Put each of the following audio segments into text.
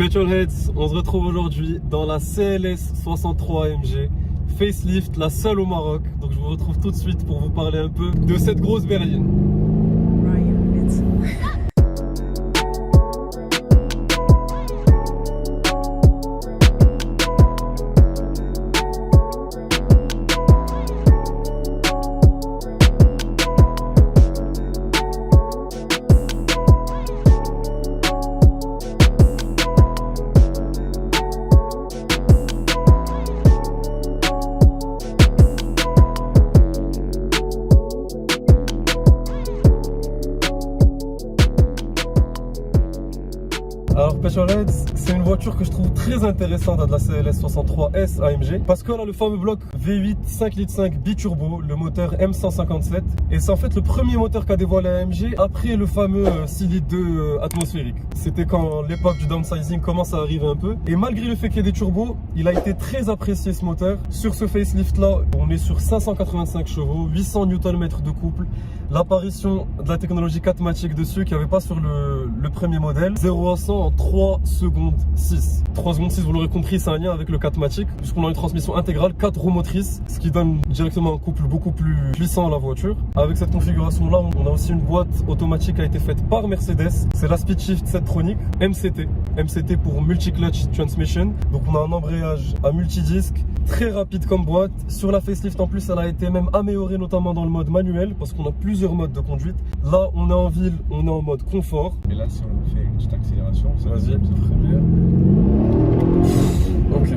Petrolheads, on se retrouve aujourd'hui dans la CLS 63 AMG facelift, la seule au Maroc. Donc je vous retrouve tout de suite pour vous parler un peu de cette grosse berline. Alors Petrolheads, c'est une voiture que je trouve très intéressante de la CLS 63S AMG parce qu'on a le fameux bloc V8 5,5 litres biturbo, le moteur M157, et c'est en fait le premier moteur qu'a dévoilé AMG après le fameux 6 litres 2 atmosphérique. C'était quand l'époque du downsizing commence à arriver un peu, et malgré le fait qu'il y ait des turbos, il a été très apprécié ce moteur. Sur ce facelift là, on est sur 585 chevaux, 800 Nm de couple, l'apparition de la technologie 4MATIC dessus qu'il n'y avait pas sur le premier modèle, 0 à 100 en 3 secondes 6. 3 secondes 6, vous l'aurez compris, c'est un lien avec le 4MATIC, puisqu'on a une transmission intégrale 4 roues motrices, ce qui donne directement un couple beaucoup plus puissant à la voiture. Avec cette configuration là, on a aussi une boîte automatique qui a été faite par Mercedes, c'est la Speedshift 7tronic MCT pour Multi-Clutch Transmission. Donc on a un embrayage à multidisque, très rapide comme boîte. Sur la facelift en plus, elle a été même améliorée, notamment dans le mode manuel, parce qu'on a plusieurs modes de conduite. Là on est en ville, on est en mode confort. Et là si on fait une petite accélération, ça vas-y, ça ferait bien. Ok.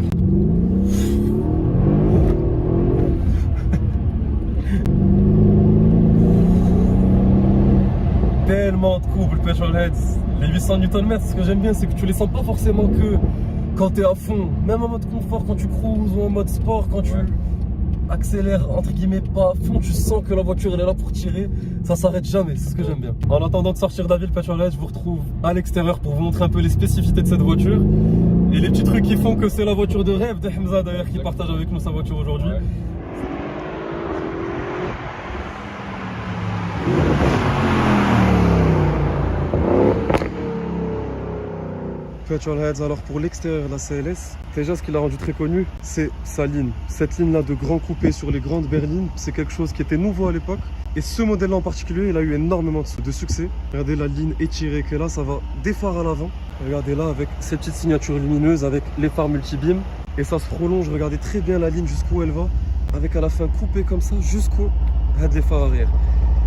Tellement de couple Petrolheads. Les 800 Nm, ce que j'aime bien, c'est que tu les sens pas forcément que quand tu es à fond. Même en mode confort, quand tu cruises, ou en mode sport, quand tu accélères entre guillemets pas à fond, tu sens que la voiture elle est là pour tirer. Ça s'arrête jamais, c'est ce que j'aime bien. En attendant de sortir de la ville Petrolheads, je vous retrouve à l'extérieur pour vous montrer un peu les spécificités de cette voiture et les petits trucs qui font que c'est la voiture de rêve de Hamza d'ailleurs, qui partage avec nous sa voiture aujourd'hui. Ouais. Petrolheads, alors pour l'extérieur de la CLS, déjà ce qui l'a rendu très connu, c'est sa ligne. Cette ligne là de grand coupé sur les grandes berlines, c'est quelque chose qui était nouveau à l'époque. Et ce modèle là en particulier, il a eu énormément de succès. Regardez la ligne étirée qui est là, ça va des phares à l'avant. Regardez là avec ces petites signatures lumineuses, avec les phares multi-beam. Et ça se prolonge, regardez très bien la ligne jusqu'où elle va. Avec à la fin coupé comme ça jusqu'au les phares arrière.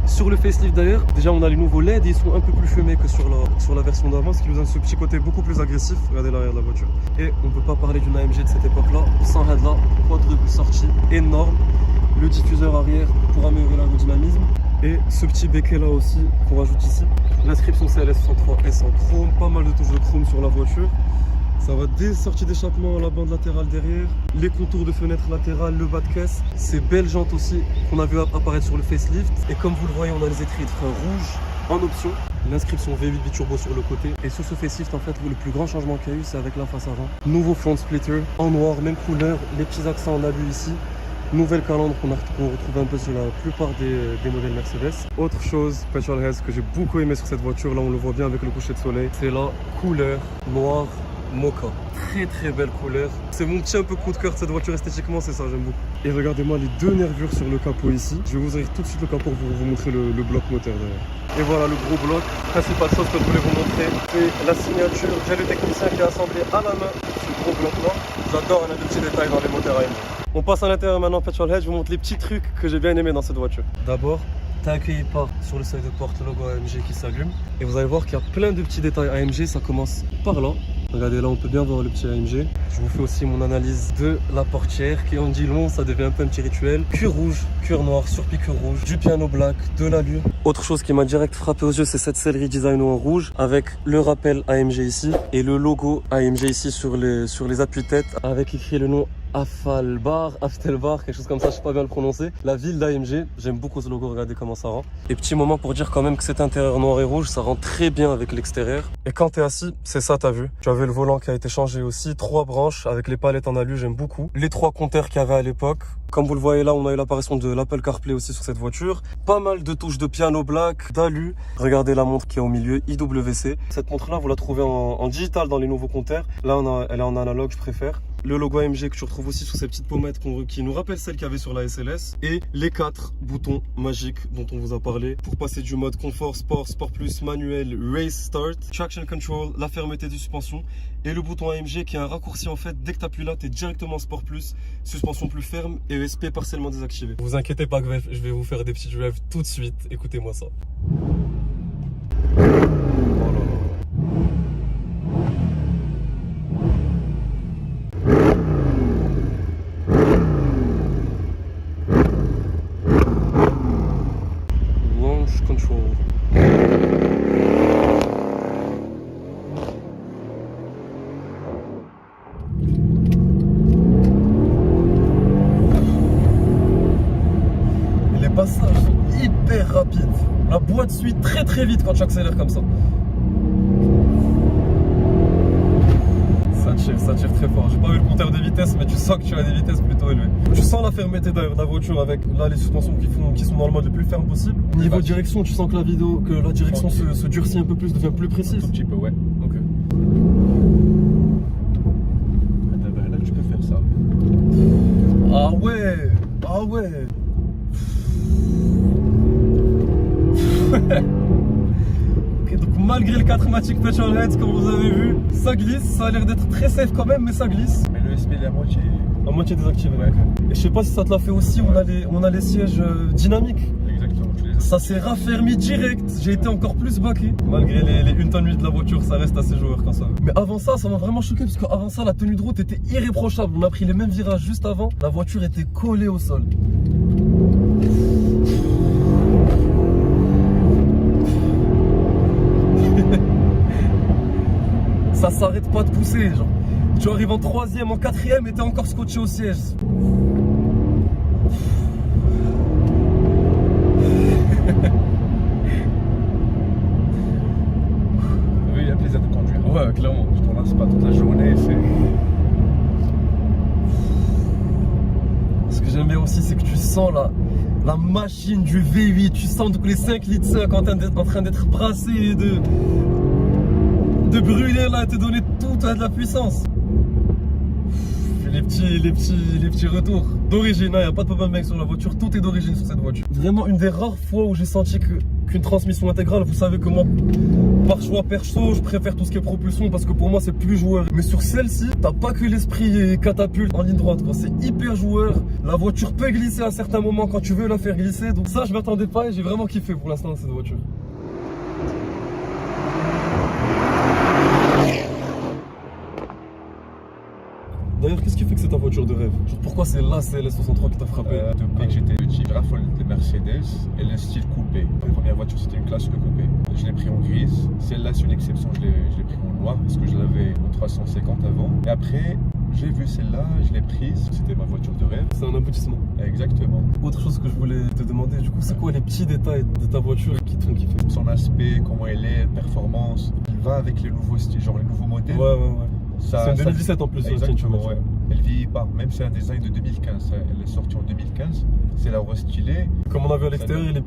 Sur le facelift d'ailleurs, déjà on a les nouveaux LED et ils sont un peu plus fumés que sur la version d'avant, ce qui nous donne ce petit côté beaucoup plus agressif. Regardez l'arrière de la voiture. Et on ne peut pas parler d'une AMG de cette époque-là sans head là, quadruple sortie énorme, le diffuseur arrière pour améliorer l'aérodynamisme et ce petit béquet là aussi qu'on rajoute ici. L'inscription CLS 63S en chrome, pas mal de touches de chrome sur la voiture. Ça va des sorties d'échappement à la bande latérale derrière, les contours de fenêtre latérale, le bas de caisse, ces belles jantes aussi qu'on a vu apparaître sur le facelift. Et comme vous le voyez, on a les étriers de frein rouges en option, l'inscription V8 biturbo sur le côté. Et sur ce facelift, en fait, le plus grand changement qu'il y a eu, c'est avec la face avant. Nouveau front splitter en noir, même couleur, les petits accents en alu ici. Nouvelle calandre qu'on retrouve un peu sur la plupart des modèles Mercedes. Autre chose, Petrolheads, que j'ai beaucoup aimé sur cette voiture, là on le voit bien avec le coucher de soleil, c'est la couleur noire mocha. Très très belle couleur. C'est mon petit un peu coup de cœur de cette voiture esthétiquement, c'est ça, j'aime beaucoup. Et regardez-moi les deux nervures sur le capot ici. Je vais vous ouvrir tout de suite le capot pour vous montrer le bloc moteur derrière. Et voilà le gros bloc. Principale chose que je voulais vous montrer, c'est la signature. J'ai le technicien qui a assemblé à la main ce gros bloc là. J'adore, on a de petits détails dans les moteurs AMG. On passe à l'intérieur maintenant Petrolhead, je vous montre les petits trucs que j'ai bien aimé dans cette voiture. D'abord, t'es accueilli par sur le seuil de porte logo AMG qui s'allume. Et vous allez voir qu'il y a plein de petits détails AMG, ça commence par là. Regardez là, on peut bien voir le petit AMG. Je vous fais aussi mon analyse de la portière qui en dit long, ça devient un peu un petit rituel. Cuir rouge, cuir noir, surpiqûre rouge, du piano black, de l'allure. Autre chose qui m'a direct frappé aux yeux, c'est cette sellerie design en rouge avec le rappel AMG ici et le logo AMG ici sur les appuis-tête avec écrit le nom Aftelbar, quelque chose comme ça, je sais pas bien le prononcer. La ville d'AMG, j'aime beaucoup ce logo, regardez comment ça rend. Et petit moment pour dire quand même que cet intérieur noir et rouge, ça rend très bien avec l'extérieur. Et quand t'es assis, c'est ça, t'as vu. Tu avais le volant qui a été changé aussi, 3 branches avec les palettes en alu, j'aime beaucoup. Les 3 compteurs qu'il y avait à l'époque. Comme vous le voyez là, on a eu l'apparition de l'Apple CarPlay aussi sur cette voiture. Pas mal de touches de piano black, d'alu. Regardez la montre qui est au milieu, IWC. Cette montre là, vous la trouvez en digital dans les nouveaux compteurs. Là, elle est en analogue, je préfère. Le logo AMG que tu retrouves aussi sur ces petites pommettes qui nous rappellent celles qu'il y avait sur la SLS. Et les 4 boutons magiques dont on vous a parlé pour passer du mode confort, sport, sport plus, manuel, race start, traction control, la fermeté de suspension. Et le bouton AMG qui est un raccourci en fait. Dès que tu appuies là, tu es directement sport plus, suspension plus ferme et ESP partiellement désactivé. Vous inquiétez pas, je vais vous faire des petits rêves tout de suite. Écoutez-moi ça. Oh là là. Launch control. Les passages sont hyper rapides. La boîte suit très très vite quand tu accélères comme ça. Ça tire très fort. J'ai pas vu le compteur de vitesse, mais tu sens que tu as des vitesses plutôt élevées. Tu sens la fermeté d'ailleurs de la voiture avec là les suspensions qui sont dans le mode le plus ferme possible. Niveau direction, tu sens que la direction se durcit un peu plus, devient plus précise. Un tout petit peu, ouais. Ok. Là, tu peux faire ça. Ah ouais. Ah ouais. Ok, donc malgré le 4matic Petrolhead, comme vous avez vu, ça glisse. Ça a l'air d'être très safe quand même, mais ça glisse. Mais le SP, il est à moitié. À moitié désactivé. Ouais. Et je sais pas si ça te l'a fait aussi, on a les sièges dynamiques. Exactement. Ça s'est raffermi direct, j'ai été encore plus baqué. Malgré les 1 tonne 8 de la voiture, ça reste assez joueur quand ça veut. Mais avant ça m'a vraiment choqué parce qu'avant ça, la tenue de route était irréprochable. On a pris les mêmes virages juste avant, la voiture était collée au sol. Ça s'arrête pas de pousser, genre. Tu arrives en 3ème, en 4ème et t'es encore scotché au siège. Oui, il y a plaisir de conduire. Ouais, clairement. Je t'en lasse pas toute la journée. Ce que j'aime bien aussi, c'est que tu sens la machine du V8. Tu sens que les 5 litres 5 en train d'être brassés et de brûler là et te donner toute de la puissance. Les petits retours d'origine, il n'y a pas de problème sur la voiture, tout est d'origine sur cette voiture. Vraiment une des rares fois où j'ai senti qu'une transmission intégrale, vous savez que moi, par choix perso, je préfère tout ce qui est propulsion parce que pour moi c'est plus joueur. Mais sur celle-ci, t'as pas que l'esprit catapulte en ligne droite, c'est hyper joueur. La voiture peut glisser à certains moments quand tu veux la faire glisser, donc ça je m'attendais pas et j'ai vraiment kiffé pour l'instant cette voiture. D'ailleurs, qu'est-ce qui fait que c'est ta voiture de rêve? Genre, pourquoi c'est la CLS63 qui t'a frappé? Depuis que j'étais petit, je raffole de Mercedes et le style coupé. La première voiture, c'était une classe de coupé. Je l'ai pris en grise. Celle-là, c'est une exception, je l'ai pris en noir parce que je l'avais en 350 avant. Et après, j'ai vu celle-là, je l'ai prise. C'était ma voiture de rêve. C'est un aboutissement. Exactement. Autre chose que je voulais te demander, du coup, c'est quoi les petits détails de ta voiture qui te font kiffer? Son aspect, comment elle est, performance. Il va avec les nouveaux styles, genre les nouveaux modèles. Ouais. C'est en 2017 en plus. Exactement, ouais. Elle vieillit pas, même c'est un design de 2015. Elle est sortie en 2015. C'est la restylée. Comme on a vu à l'extérieur, les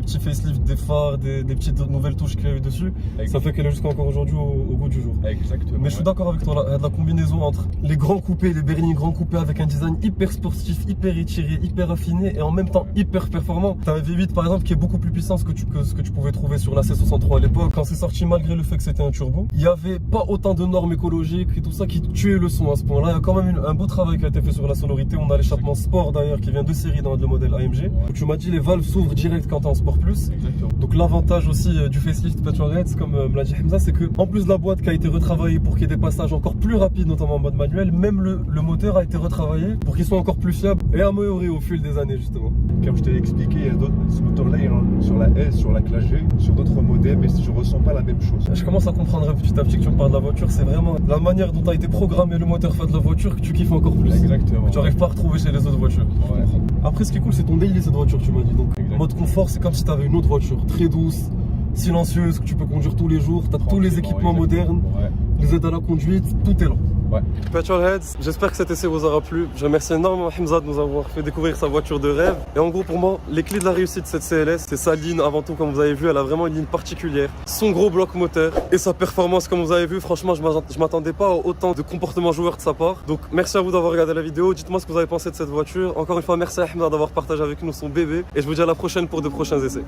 petits facelifts des phares, des petites nouvelles touches qu'il y a eu dessus, ça fait qu'elle est jusqu'à encore aujourd'hui au goût du jour. Exactement. Mais je suis d'accord avec toi, la combinaison entre les grands coupés, les berlines grands coupés avec un design hyper sportif, hyper étiré, hyper affiné et en même temps hyper performant. T'as un V8 par exemple qui est beaucoup plus puissant que ce que tu pouvais trouver sur la C63 à l'époque. Quand c'est sorti, malgré le fait que c'était un turbo, il n'y avait pas autant de normes écologiques et tout ça qui tuait le son à ce point-là. Il y a quand même un beau travail qui a été fait sur la sonorité. On a l'échappement sport d'ailleurs qui vient de série dans le modèle AMG. Ouais. Donc, tu m'as dit les valves s'ouvrent direct quand t'es en sport plus. Exactement. Donc l'avantage aussi du facelift Petrolhead, comme me l'a dit Hamza, c'est que en plus de la boîte qui a été retravaillée pour qu'il y ait des passages encore plus rapides, notamment en mode manuel, même le moteur a été retravaillé pour qu'il soit encore plus fiable et amélioré au fil des années justement. Comme je t'ai expliqué, il y a d'autres, ce moteur-là sur la S, sur la classe G, sur d'autres modèles, mais je ressens pas la même chose. Je commence à comprendre petit à petit que tu me parles de la voiture, c'est vraiment la manière dont a été programmé le moteur fait de la voiture que tu kiffes kiffes encore plus. Exactement. Tu n'arrives pas à retrouver chez les autres voitures. Ouais. Après, ce qui est cool, c'est ton daily cette voiture, tu m'as dit. Donc, Exact. mode confort, c'est comme si tu avais une autre voiture très douce, silencieuse, que tu peux conduire tous les jours. Tu as tous les équipements modernes, Ouais. les aides à la conduite, tout est là. Ouais. Petrolheads, j'espère que cet essai vous aura plu. Je remercie énormément Hamza de nous avoir fait découvrir sa voiture de rêve. Et en gros, pour moi, les clés de la réussite de cette CLS, c'est sa ligne avant tout, comme vous avez vu, elle a vraiment une ligne particulière. Son gros bloc moteur et sa performance, comme vous avez vu, franchement, je m'attendais pas à autant de comportement joueur de sa part. Donc, merci à vous d'avoir regardé la vidéo. Dites-moi ce que vous avez pensé de cette voiture. Encore une fois, merci à Hamza d'avoir partagé avec nous son bébé. Et je vous dis à la prochaine pour de prochains essais.